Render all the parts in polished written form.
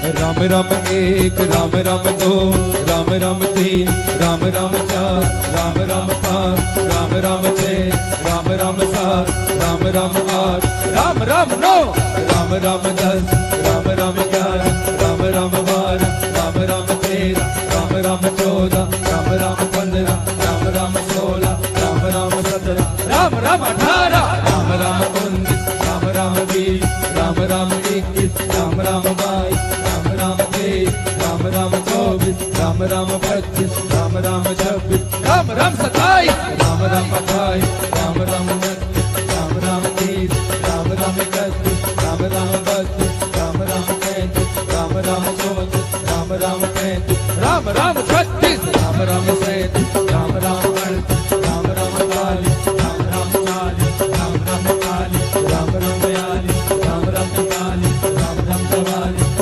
राम राम एक राम राम दो राम राम तीन राम राम चार राम राम पाँच राम राम छः राम राम सात राम राम आठ राम राम नौ राम राम 10 राम राम 11 राम राम 12 राम राम 13 राम राम 14 राम राम 15 राम राम 16 राम राम 17 राम राम 18 राम राम 19 राम राम 20 राम राम 21 राम राम 22 राम राम 23 राम राम 24 राम राम 25 राम राम 26 राम राम 27 राम राम 28 राम राम 29 राम राम 30 राम राम 31 राम राम 32 राम राम 33 राम राम 34 राम राम 35 राम राम 36 राम राम 37 राम राम 38 राम राम 40 राम राम 40 राम राम 40 राम राम 42 राम राम 43 राम राम 44 राम राम 45 राम राम 46 राम राम 47 राम राम 48 राम राम 49 राम राम 50 राम राम 51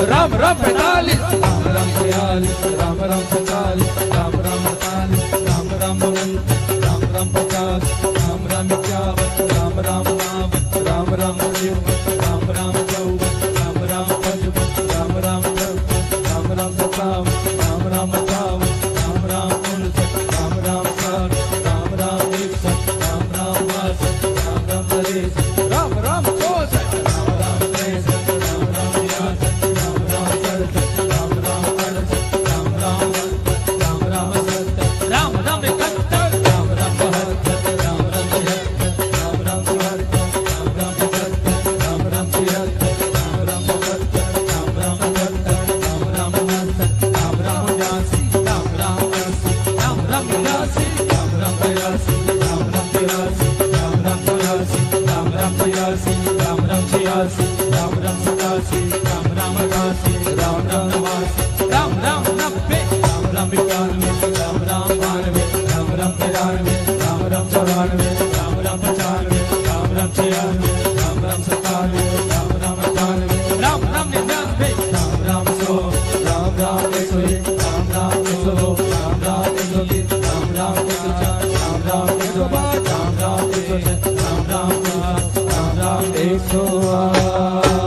राम राम 52 राम राम 53 राम राम 54 राम राम 55 राम राम 56 राम राम 57 राम राम 58 राम राम 59 राम राम 60 राम राम 61 राम राम 62 राम राम 63 राम राम 64 राम राम 63 राम राम 64 राम राम 67 राम राम 68 राम राम 69 राम राम 70 राम राम 71 राम राम 72 राम राम 73 राम राम 74 राम राम 75 राम राम 76 राम राम 77 राम राम 78 राम राम 79 राम राम 80 राम राम 80 राम राम 82 राम राम 83 राम राम 84 राम राम 84 राम राम 85 राम राम 86 राम राम 87 राम राम 88 राम राम 89 राम राम 90 राम राम 91 राम राम 92 राम राम 93 राम राम 94 राम राम 95 राम राम 96 राम राम 97 राम राम 98 राम राम 99 राम राम 100 राम राम 101 राम राम 102 राम राम 103 राम राम 104 राम राम 105 राम राम 106 राम राम 108 राम राम 108